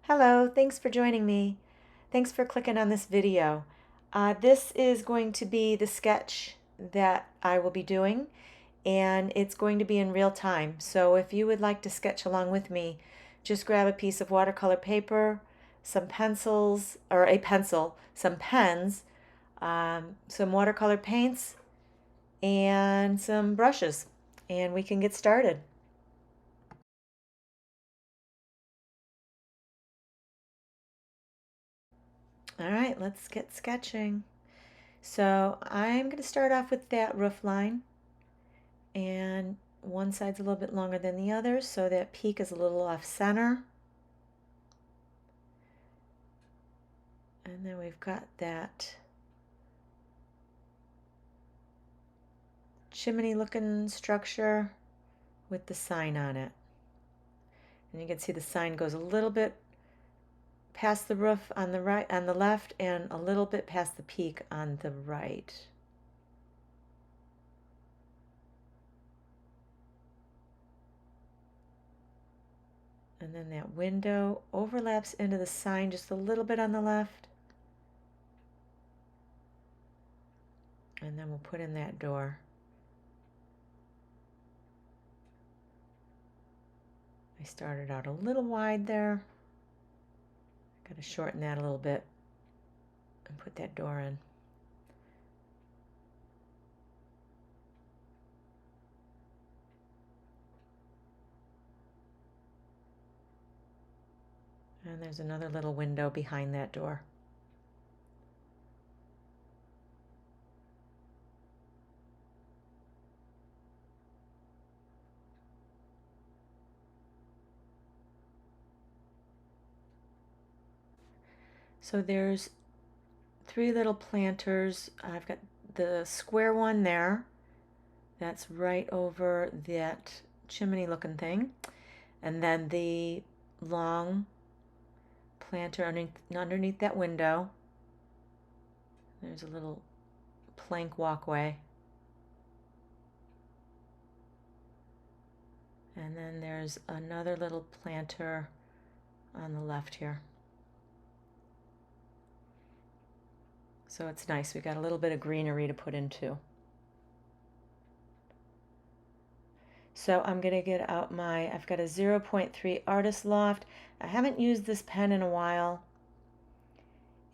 Hello, thanks for joining me. Thanks for clicking on this video. This is going to be the sketch that I will be doing, and it's going to be in real time. So if you would like to sketch along with me, just grab a piece of watercolor paper, some pencils, or a pencil, some pens, some watercolor paints, and some brushes, and we can get started. All right, let's get sketching. So I'm going to start off with that roof line, and one side's a little bit longer than the other, so that peak is a little off center. And then we've got that chimney looking structure with the sign on it. And you can see the sign goes a little bit past the roof on the right, on the left, and a little bit past the peak on the right. And then that window overlaps into the sign just a little bit on the left. And then we'll put in that door. I started out a little wide there. Got to shorten that a little bit and put that door in. And there's another little window behind that door. So there's three little planters. I've got the square one there. That's right over that chimney looking thing. And then the long planter underneath that window. There's a little plank walkway. And then there's another little planter on the left here. So it's nice. We got a little bit of greenery to put in too. So I'm going to get out I've got a 0.3 Artist Loft. I haven't used this pen in a while.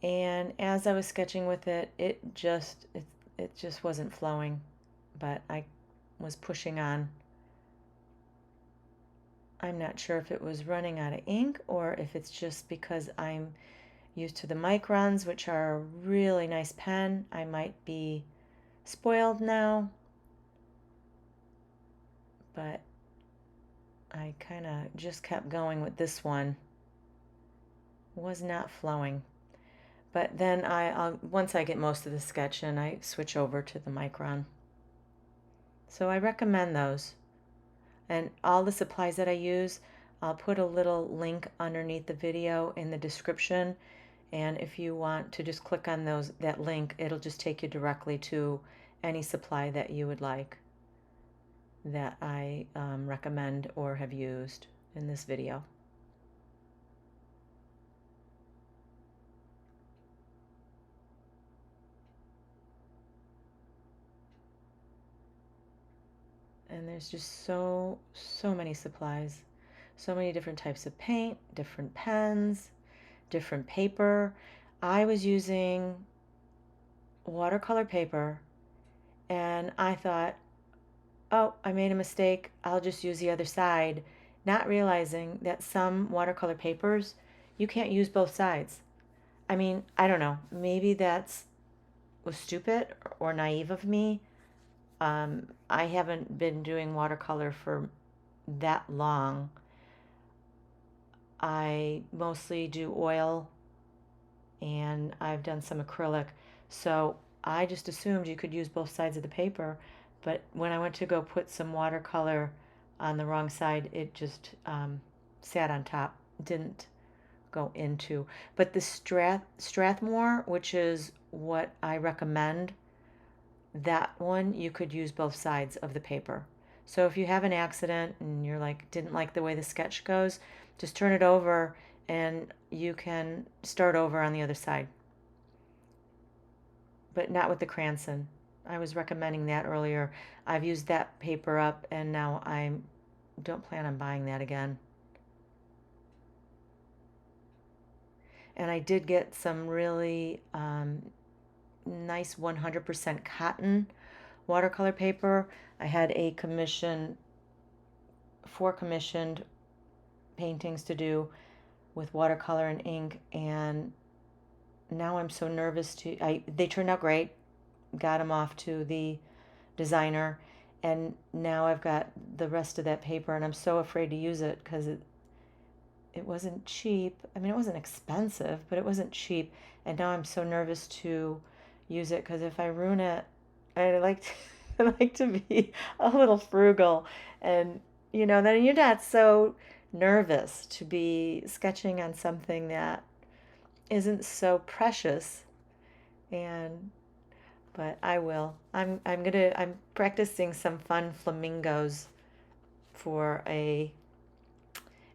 And as I was sketching with it, it just wasn't flowing. But I was pushing on. I'm not sure if it was running out of ink or if it's just because I'm used to the microns, which are a really nice pen. I might be spoiled now, but I kind of just kept going with this one. Was not flowing. But then once I get most of the sketch in, I switch over to the micron. So I recommend those. And all the supplies that I use, I'll put a little link underneath the video in the description. And if you want to just click on that link, it'll just take you directly to any supply that you would like that I recommend or have used in this video. And there's just so many supplies, so many different types of paint, different pens, different paper. I was using watercolor paper, and I thought, oh, I made a mistake, I'll just use the other side, not realizing that some watercolor papers, you can't use both sides. I mean, I don't know, maybe was stupid or naive of me. I haven't been doing watercolor for that long. I mostly do oil, and I've done some acrylic. So I just assumed you could use both sides of the paper. But when I went to go put some watercolor on the wrong side, it just sat on top, didn't go into. But the Strathmore, which is what I recommend, that one you could use both sides of the paper. So if you have an accident and you're like, didn't like the way the sketch goes, just turn it over and you can start over on the other side, but not with the Cranston. I was recommending that earlier. I've used that paper up, and now I don't plan on buying that again. And I did get some really nice 100% cotton watercolor paper. I had four commissioned paintings to do with watercolor and ink, and now I'm so nervous they turned out great. Got them off to the designer, and now I've got the rest of that paper, and I'm so afraid to use it because it wasn't cheap. I mean, it wasn't expensive, but it wasn't cheap, and now I'm so nervous to use it because if I ruin it, I like to, I like to be a little frugal, and then you're not so nervous to be sketching on something that isn't so precious. And but I will. I'm practicing some fun flamingos for a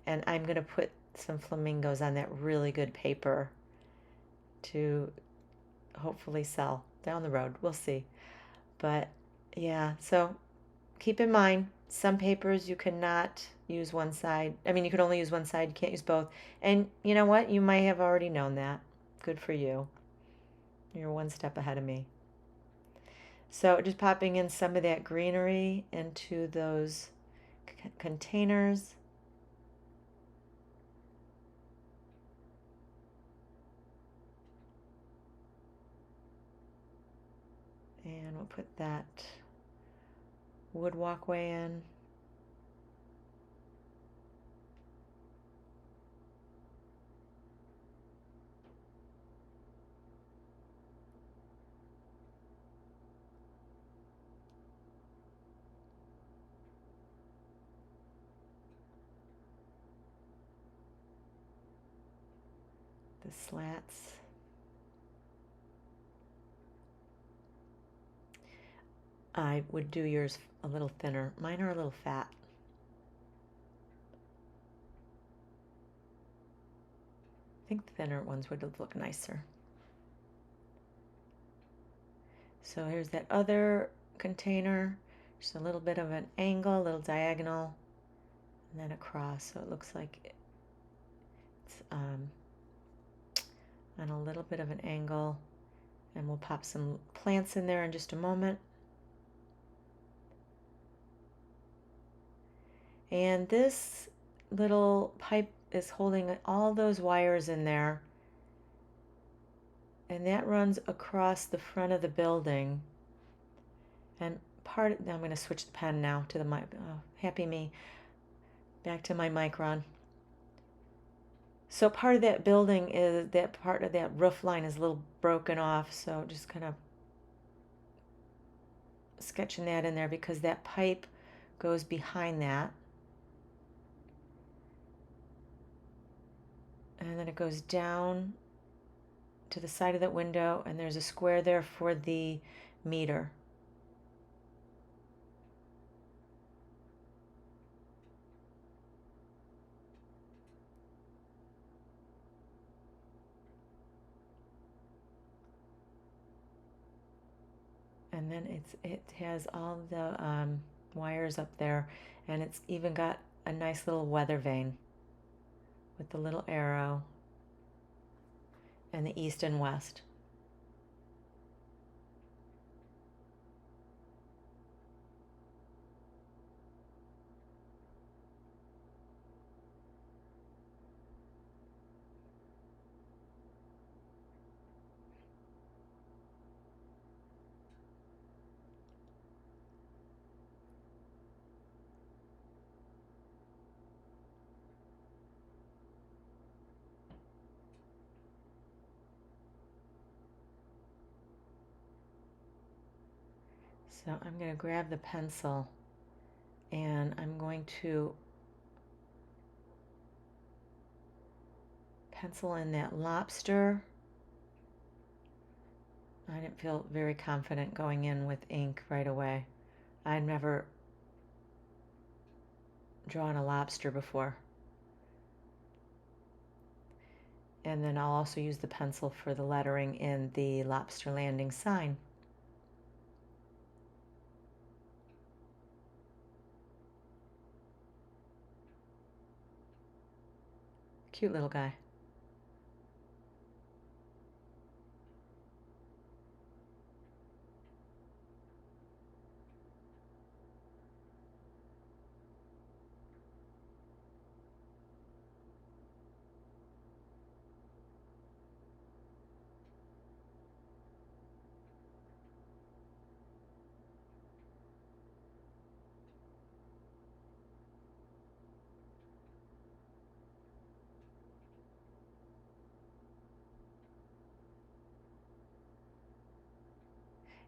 and I'm gonna put some flamingos on that really good paper to hopefully sell down the road. We'll see. But yeah, so keep in mind some papers you cannot use one side. I mean, you can only use one side, you can't use both. And you know what? You might have already known that. Good for you. You're one step ahead of me. So just popping in some of that greenery into those containers. And we'll put that wood walkway in. The slats. I would do yours a little thinner. Mine are a little fat. I think thinner ones would look nicer. So here's that other container. Just a little bit of an angle, a little diagonal, and then across. So it looks like it's on a little bit of an angle. And we'll pop some plants in there in just a moment. And this little pipe is holding all those wires in there. And that runs across the front of the building. And I'm going to switch the pen now to the mic. Oh, happy me. Back to my Micron. So part of that building is that part of that roof line is a little broken off. So just kind of sketching that in there because that pipe goes behind that. And then it goes down to the side of that window, and there's a square there for the meter. And then it has all the wires up there, and it's even got a nice little weather vane with the little arrow and the east and west. So I'm going to grab the pencil and I'm going to pencil in that lobster. I didn't feel very confident going in with ink right away. I'd never drawn a lobster before. And then I'll also use the pencil for the lettering in the Lobster Landing sign. Cute little guy.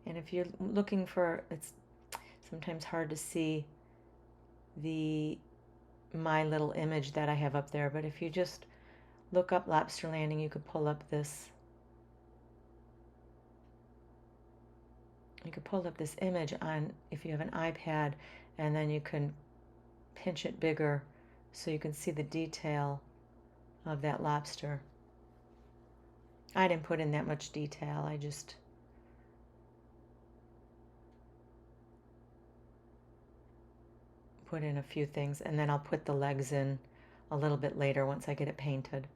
And if you're looking for, it's sometimes hard to see the my little image that I have up there, but if you just look up Lobster Landing, you could pull up this image on, if you have an iPad, and then you can pinch it bigger so you can see the detail of that lobster. I didn't put in that much detail, I just put in a few things, and then I'll put the legs in a little bit later once I get it painted.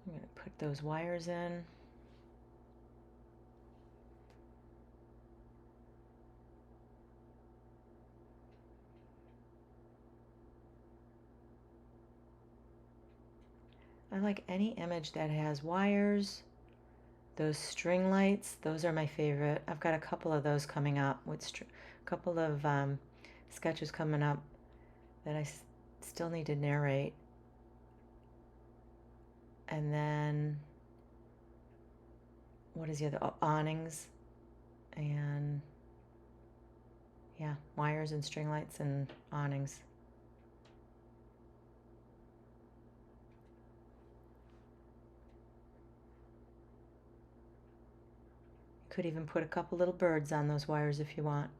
I'm going to put those wires in. I like any image that has wires. Those string lights, those are my favorite. I've got a couple of those coming up, with a couple of sketches coming up that I still need to narrate. And then, what is the other? Oh, awnings, and yeah, wires and string lights and awnings. You could even put a couple little birds on those wires if you want.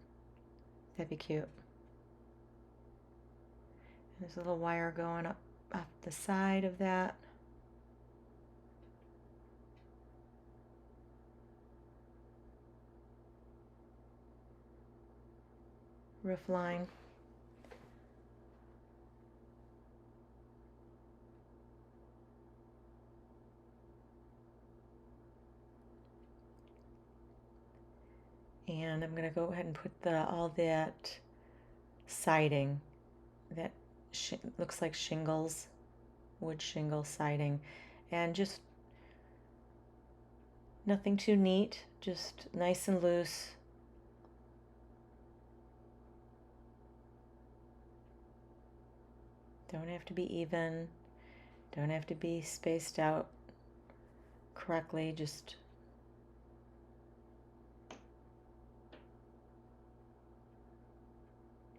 That'd be cute. There's a little wire going up the side of that. Roof line. And I'm going to go ahead and put all that siding that looks like shingles, wood shingle siding, and just nothing too neat, just nice and loose. Don't have to be even, don't have to be spaced out correctly, just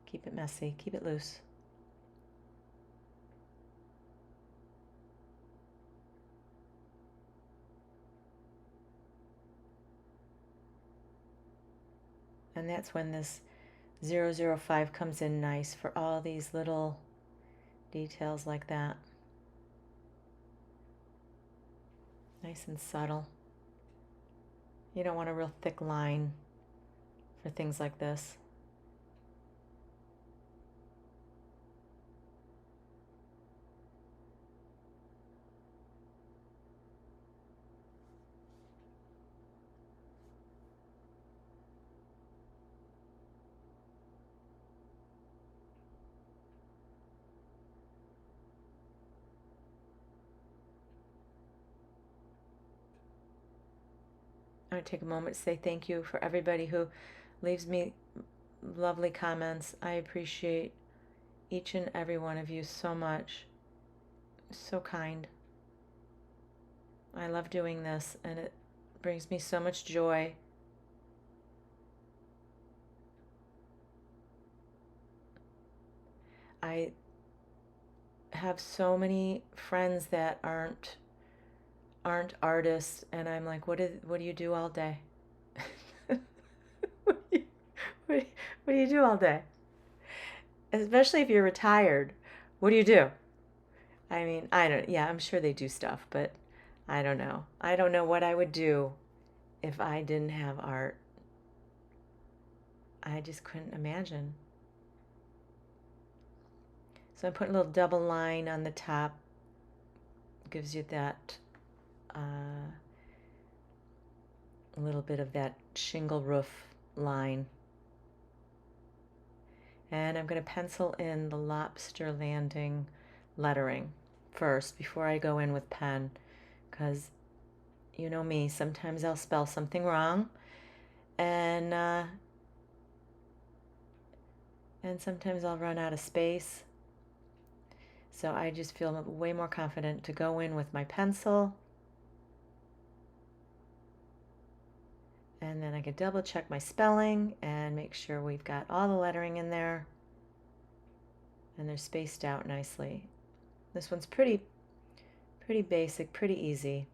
keep it messy, keep it loose. And that's when this 005 comes in nice for all these little details like that. Nice and subtle. You don't want a real thick line for things like this. I want to take a moment to say thank you for everybody who leaves me lovely comments. I appreciate each and every one of you so much. So kind. I love doing this, and it brings me so much joy. I have so many friends that aren't artists, and I'm like, what do you do all day? what, do you, what, what do you do all day? Especially if you're retired. What do you do? I mean, I don't, yeah, I'm sure they do stuff, but I don't know. I don't know what I would do if I didn't have art. I just couldn't imagine. So I put a little double line on the top, gives you that a little bit of that shingle roof line. And I'm going to pencil in the Lobster Landing lettering first before I go in with pen, because you know me, sometimes I'll spell something wrong, and sometimes I'll run out of space. So I just feel way more confident to go in with my pencil. And then I can double check my spelling and make sure we've got all the lettering in there. And they're spaced out nicely. This one's pretty basic, pretty easy.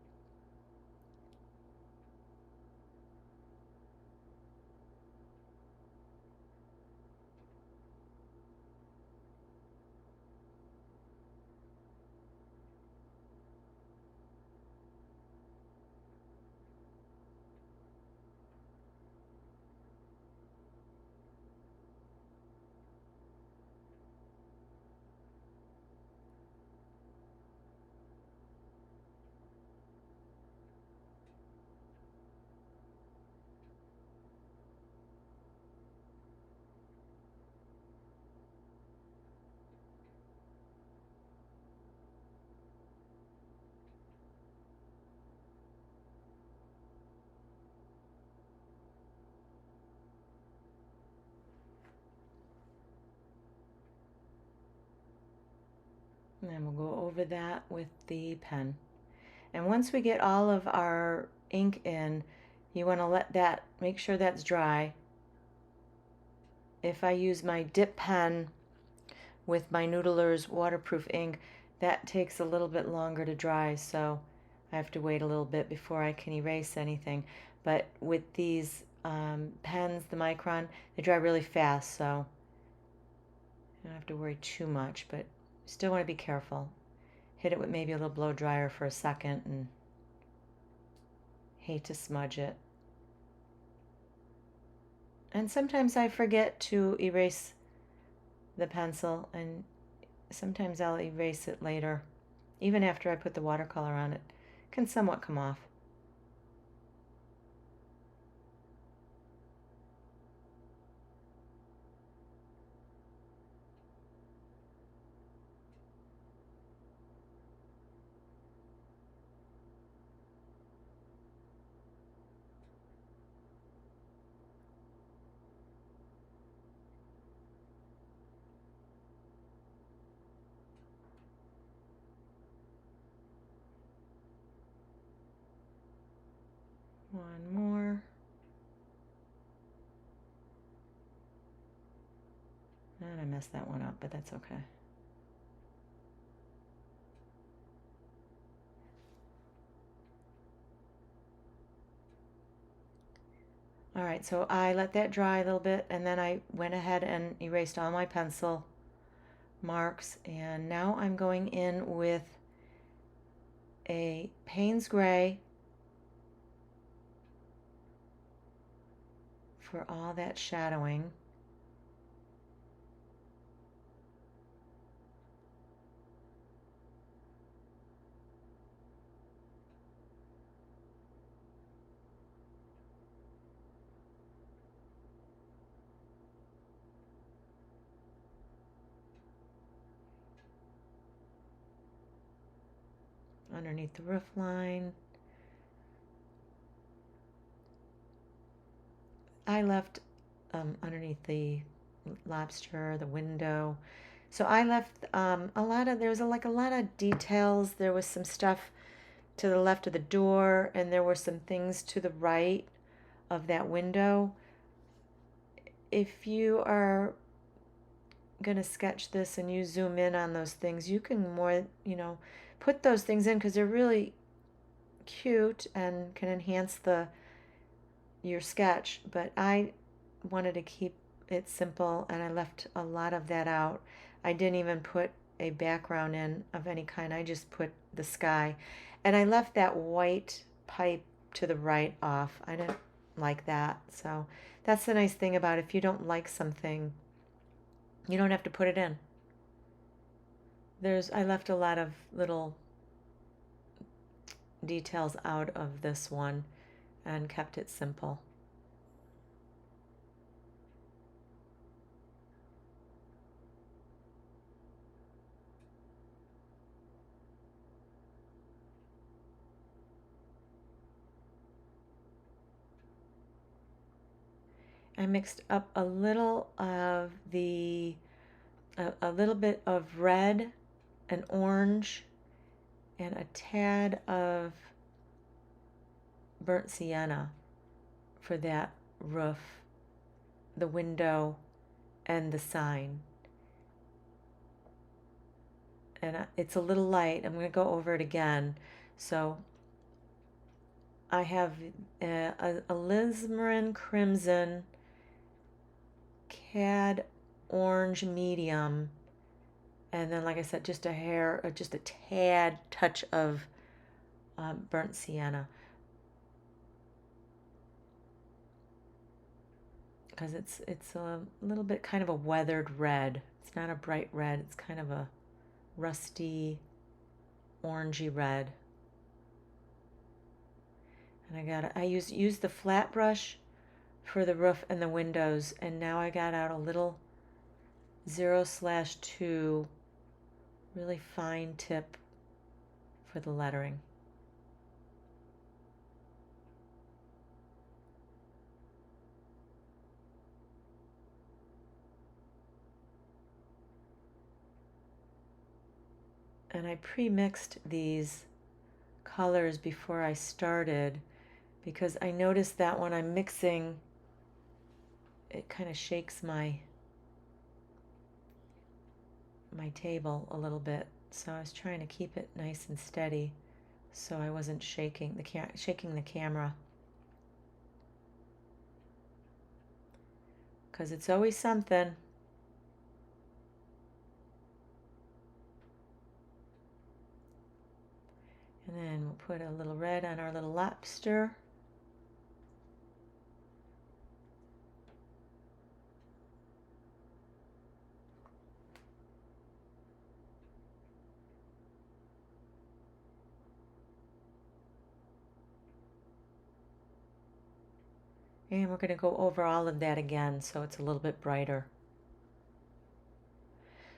And then we'll go over that with the pen. And once we get all of our ink in, you want to make sure that's dry. If I use my dip pen with my Noodler's waterproof ink, that takes a little bit longer to dry, so I have to wait a little bit before I can erase anything. But with these pens, the Micron, they dry really fast, so you don't have to worry too much, but still want to be careful. Hit it with maybe a little blow dryer for a second, and hate to smudge it. And sometimes I forget to erase the pencil, and sometimes I'll erase it later. Even after I put the watercolor on, it can somewhat come off. One more. And I messed that one up, but that's okay. All right, so I let that dry a little bit, and then I went ahead and erased all my pencil marks, and now I'm going in with a Payne's Gray for all that shadowing. Underneath the roof line. I left underneath the lobster, the window. So I left there was like a lot of details. There was some stuff to the left of the door, and there were some things to the right of that window. If you are going to sketch this and you zoom in on those things, you can more, put those things in because they're really cute and can enhance your sketch. But I wanted to keep it simple and I left a lot of that out. I didn't even put a background in of any kind. I just put the sky. And I left that white pipe to the right off. I didn't like that. So that's the nice thing about if you don't like something, you don't have to put it in. I left a lot of little details out of this one and kept it simple. I mixed up a little of a little bit of red and orange and a tad of burnt sienna for that roof, the window, and the sign. And it's a little light. I'm going to go over it again. So I have a alizarin crimson, cad orange medium, and then, like I said, just a tad touch of burnt sienna. Because it's a little bit kind of a weathered red. It's not a bright red. It's kind of a rusty, orangey red. And I used the flat brush for the roof and the windows, and now I got out a little 0/2 really fine tip for the lettering. And I pre-mixed these colors before I started because I noticed that when I'm mixing, it kind of shakes my table a little bit. So I was trying to keep it nice and steady so I wasn't shaking the camera. Because it's always something. And then we'll put a little red on our little lobster. And we're going to go over all of that again so it's a little bit brighter.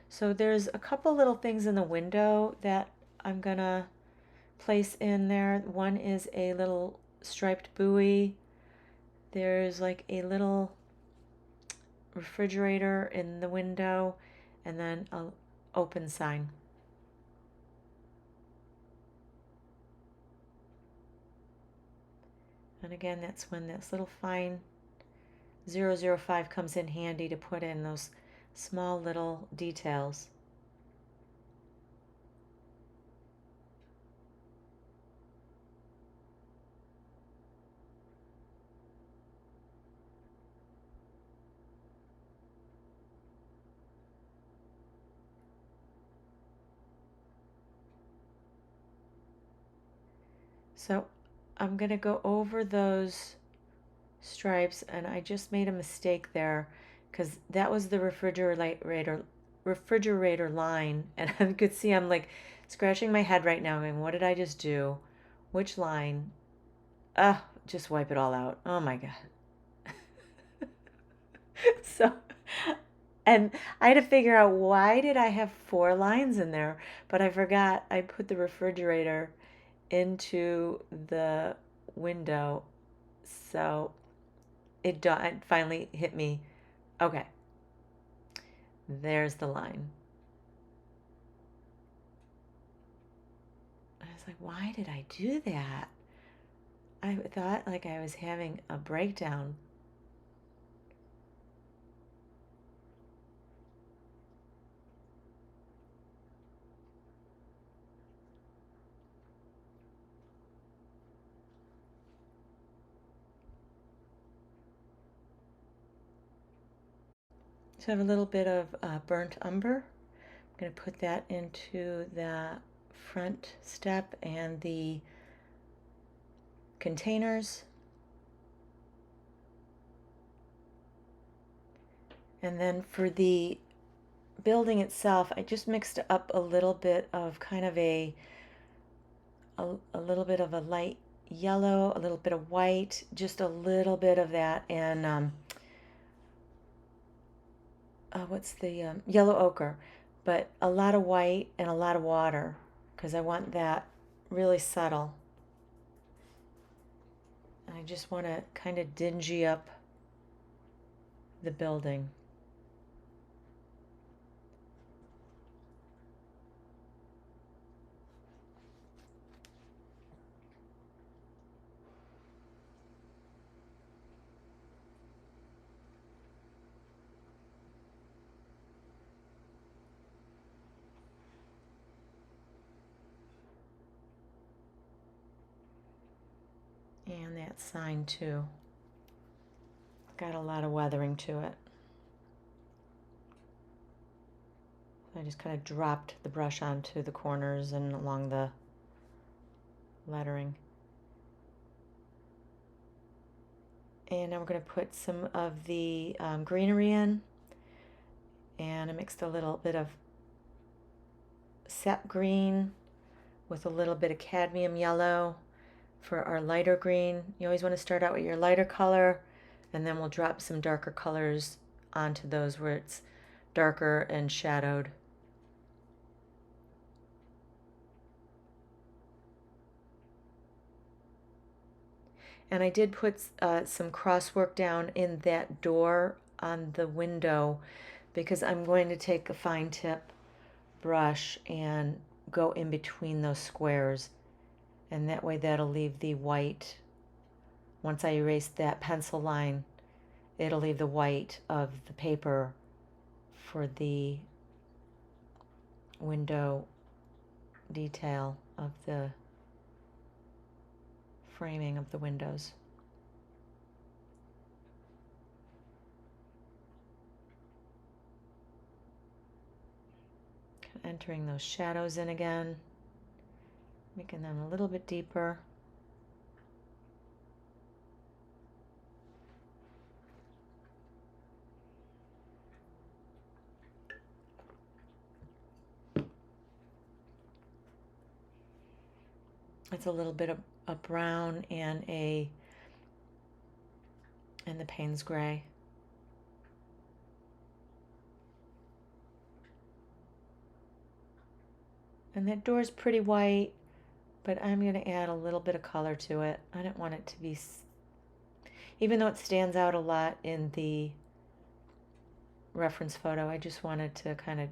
So there's a couple little things in the window that I'm going to place in there. One is a little striped buoy. There's like a little refrigerator in the window, and then an open sign. And again, that's when this little fine 005 comes in handy to put in those small little details. So I'm going to go over those stripes, and I just made a mistake there because that was the refrigerator line, and I could see I'm like scratching my head right now going, what did I just do? Which line? Just wipe it all out. Oh my God. So, and I had to figure out why did I have 4 lines in there, but I forgot I put the refrigerator into the window. So it finally hit me. Okay, there's the line. I was like, why did I do that? I thought like I was having a breakdown. So I have a little bit of burnt umber. I'm going to put that into the front step and the containers. And then for the building itself, I just mixed up a little bit of kind of a little bit of a light yellow, a little bit of white, just a little bit of that, and what's the yellow ochre, but a lot of white and a lot of water because I want that really subtle. And I just want to kind of dingy up the building. And that sign too. Got a lot of weathering to it. I just kind of dropped the brush onto the corners and along the lettering. And now we're going to put some of the greenery in. And I mixed a little bit of sap green with a little bit of cadmium yellow for our lighter green. You always want to start out with your lighter color, and then we'll drop some darker colors onto those where it's darker and shadowed. And I did put some crosswork down in that door on the window because I'm going to take a fine tip brush and go in between those squares, and that way that'll leave the white. Once I erase that pencil line, it'll leave the white of the paper for the window detail of the framing of the windows. Entering those shadows in again, making them a little bit deeper. It's a little bit of a brown and the Payne's gray. And that door's pretty white, but I'm going to add a little bit of color to it. I don't want it to be, even though it stands out a lot in the reference photo, I just wanted to kind of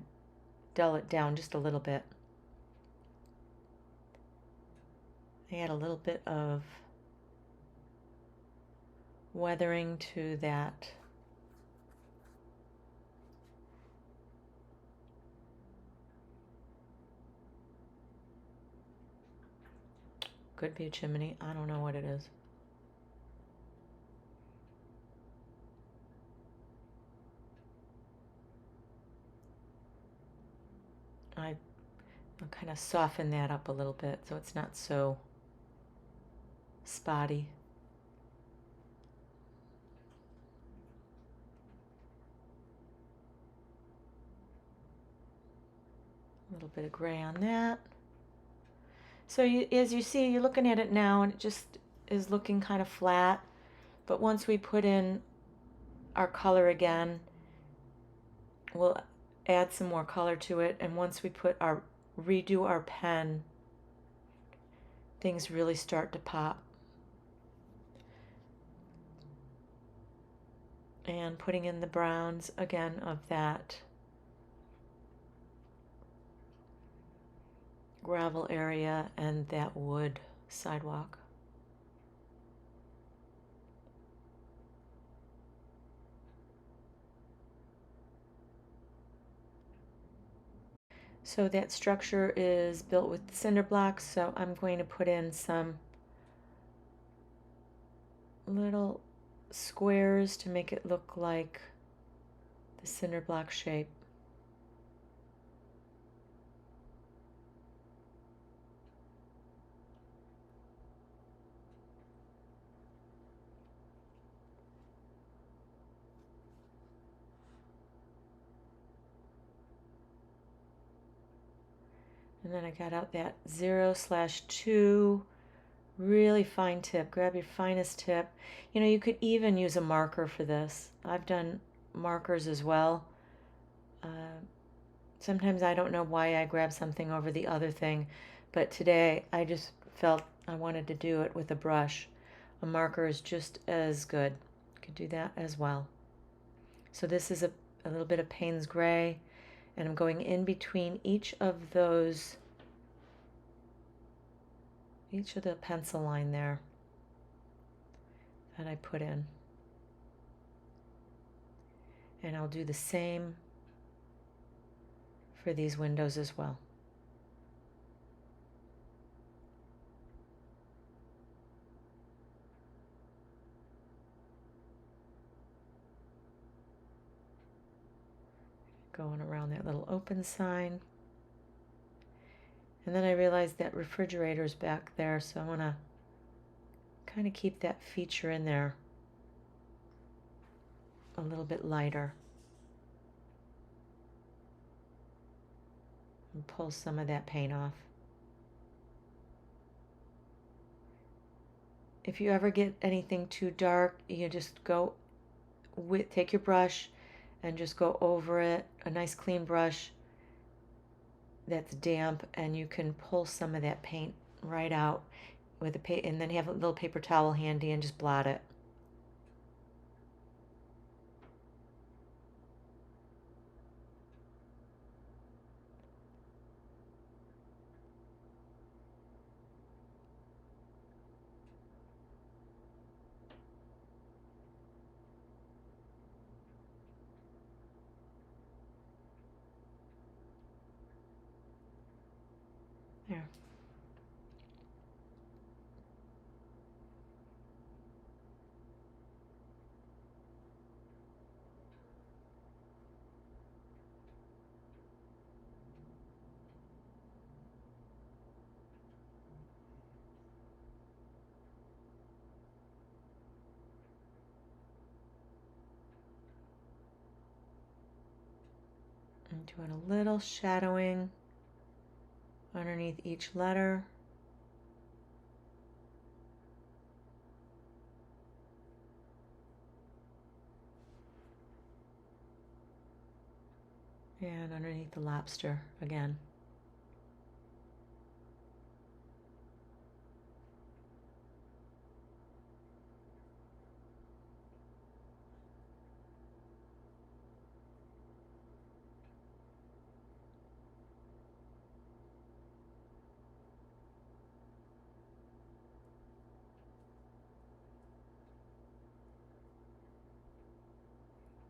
dull it down just a little bit. I add a little bit of weathering to that. Could be a chimney. I don't know what it is. I'll kind of soften that up a little bit so it's not so spotty. A little bit of gray on that. So as you see, you're looking at it now and it just is looking kind of flat. But once we put in our color again, we'll add some more color to it. And once we redo our pen, things really start to pop. And putting in the browns again of that gravel area and that wood sidewalk. So that structure is built with cinder blocks, so I'm going to put in some little squares to make it look like the cinder block shape. And then I got out that 0/2 really fine tip. Grab your finest tip. You know, you could even use a marker for this. I've done markers as well. Sometimes I don't know why I grab something over the other thing, but today I just felt I wanted to do it with a brush. A marker is just as good. You could do that as well. So this is a little bit of Payne's Gray, and I'm going in between each of the pencil line there that I put in. And I'll do the same for these windows as well. Going around that little open sign. And then I realized that refrigerator's back there, so I want to kind of keep that feature in there a little bit lighter. And pull some of that paint off. If you ever get anything too dark, you just take your brush and just go over it, a nice clean brush that's damp, and you can pull some of that paint right out with and then you have a little paper towel handy and just blot it. There. I'm doing a little shadowing underneath each letter. And underneath the lobster again.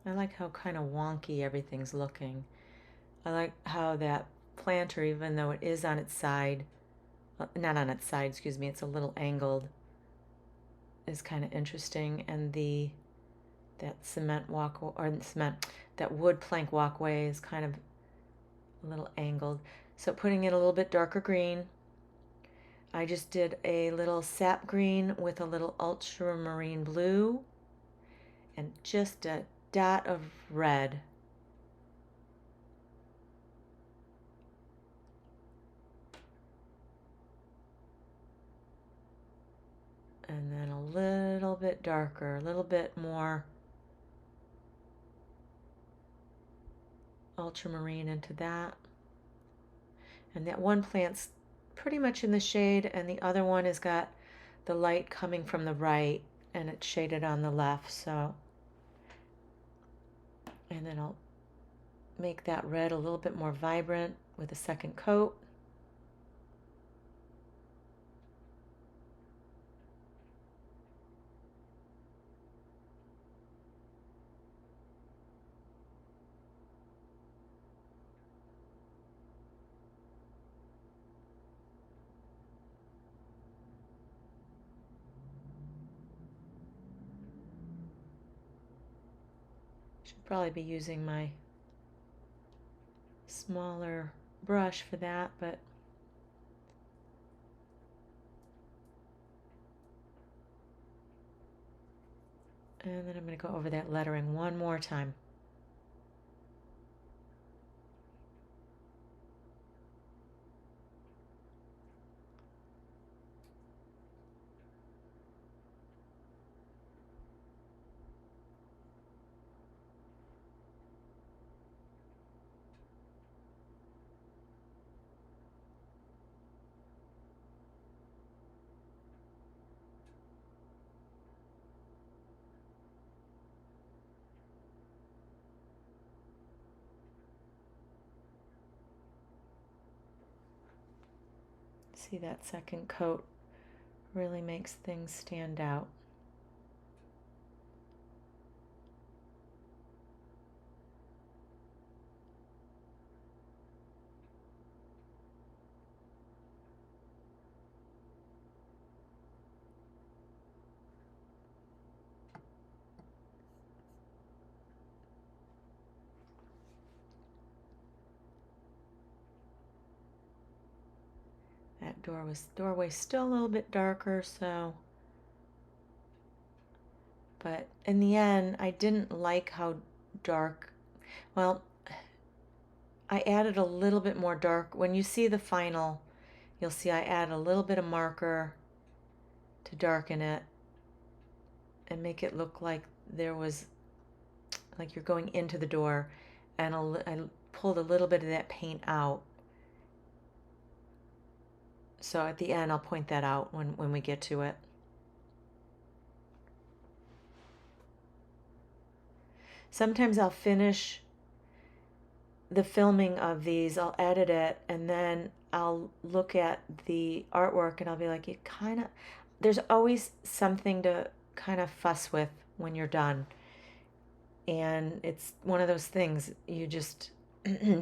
I like how kind of wonky everything's looking. I like how that planter, even though it is on its side, not on its side, excuse me, it's a little angled, is kind of interesting. And that cement walkway, or that wood plank walkway is kind of a little angled. So putting in a little bit darker green. I just did a little sap green with a little ultramarine blue and just a dot of red. And then a little bit darker, a little bit more ultramarine into that. And that one plant's pretty much in the shade, and the other one has got the light coming from the right and it's shaded on the left. So, and then I'll make that red a little bit more vibrant with a second coat. Should probably be using my smaller brush for that, but and then I'm going to go over that lettering one more time. See, that second coat really makes things stand out. That doorway's still a little bit darker, so, but in the end, I didn't like how dark, well, I added a little bit more dark. When you see the final, you'll see I add a little bit of marker to darken it and make it look like there was, like you're going into the door, and I pulled a little bit of that paint out. So at the end, I'll point that out when we get to it. Sometimes I'll finish the filming of these, I'll edit it, and then I'll look at the artwork and I'll be like, there's always something to kind of fuss with when you're done. And it's one of those things, you just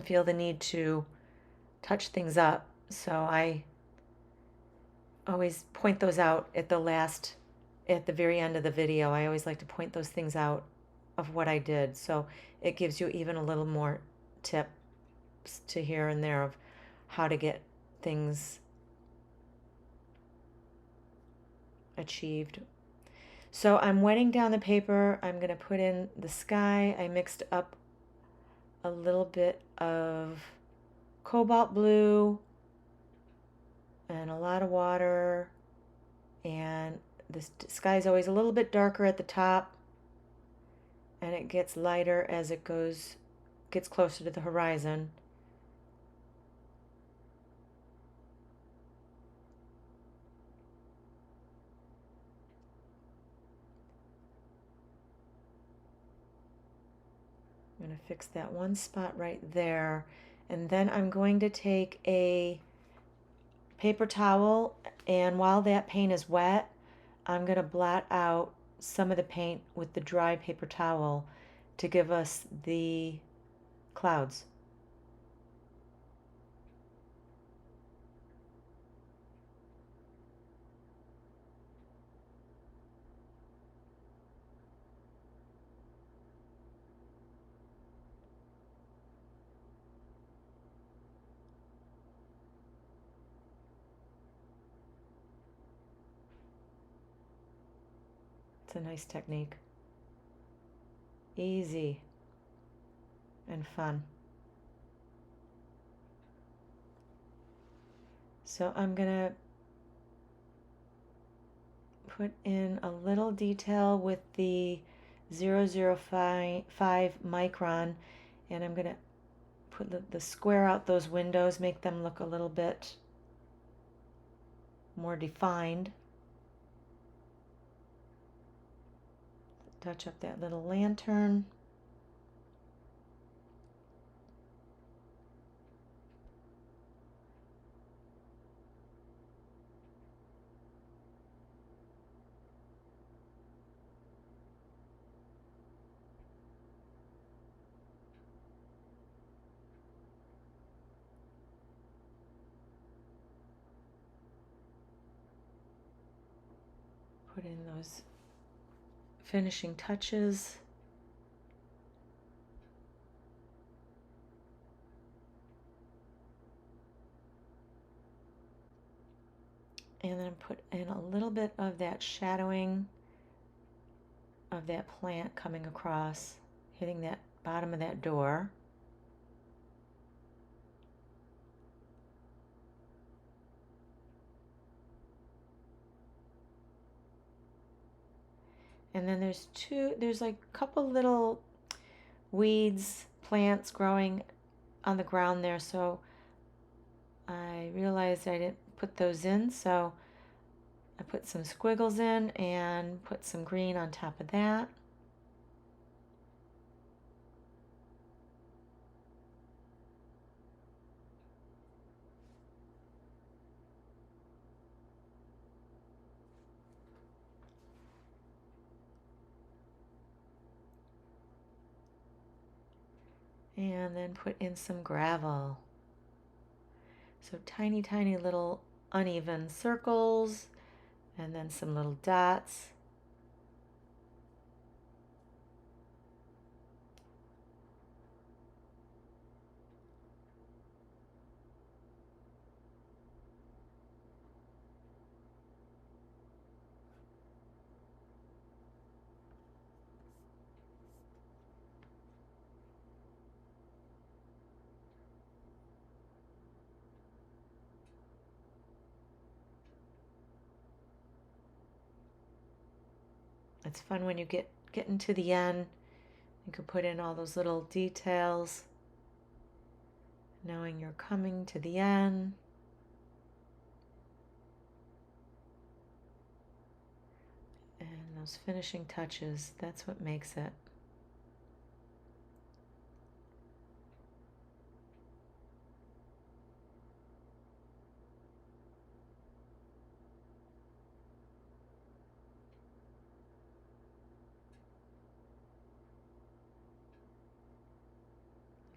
feel the need to touch things up. So I always point those out at the very end of the video. I always like to point those things out of what I did. So it gives you even a little more tips to here and there of how to get things achieved. So I'm wetting down the paper. I'm going to put in the sky. I mixed up a little bit of cobalt blue and a lot of water, and the sky is always a little bit darker at the top, and it gets lighter as it gets closer to the horizon. I'm going to fix that one spot right there, and then I'm going to take a paper towel, and while that paint is wet, I'm going to blot out some of the paint with the dry paper towel to give us the clouds. It's a nice technique. Easy and fun. So I'm gonna put in a little detail with the 005 micron, and I'm gonna put the square out those windows, make them look a little bit more defined. Touch up that little lantern. Put in those finishing touches. And then put in a little bit of that shadowing of that plant coming across, hitting that bottom of that door. And then there's like a couple little weeds, plants growing on the ground there, so I realized I didn't put those in, so I put some squiggles in and put some green on top of that. And then put in some gravel. So tiny, tiny little uneven circles, and then some little dots. It's fun when you get into the end. You can put in all those little details, knowing you're coming to the end. And those finishing touches, that's what makes it.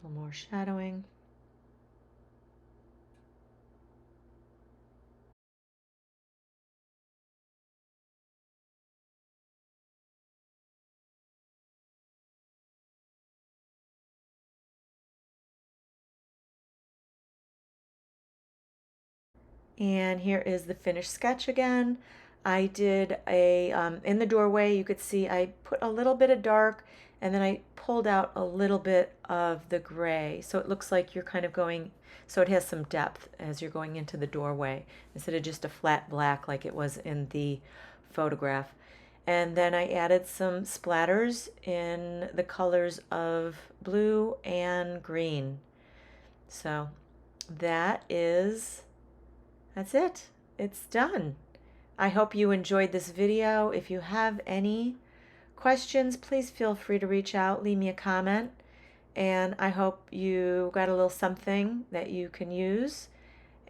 A little more shadowing. And here is the finished sketch again. I did a, in the doorway, you could see I put a little bit of dark and then I pulled out a little bit of the gray. So it looks like you're kind of going, so it has some depth as you're going into the doorway instead of just a flat black like it was in the photograph. And then I added some splatters in the colors of blue and green. So that's it. It's done. I hope you enjoyed this video. If you have any questions, please feel free to reach out, leave me a comment, and I hope you got a little something that you can use.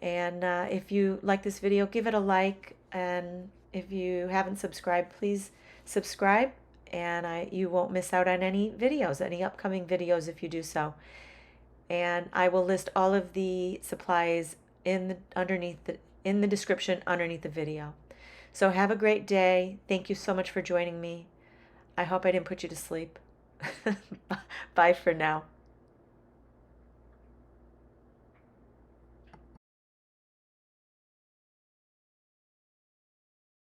And if you like this video, give it a like, and if you haven't subscribed, please subscribe, and you won't miss out on any videos, any upcoming videos if you do so. And I will list all of the supplies in the description underneath the video. So have a great day. Thank you so much for joining me. I hope I didn't put you to sleep. Bye for now.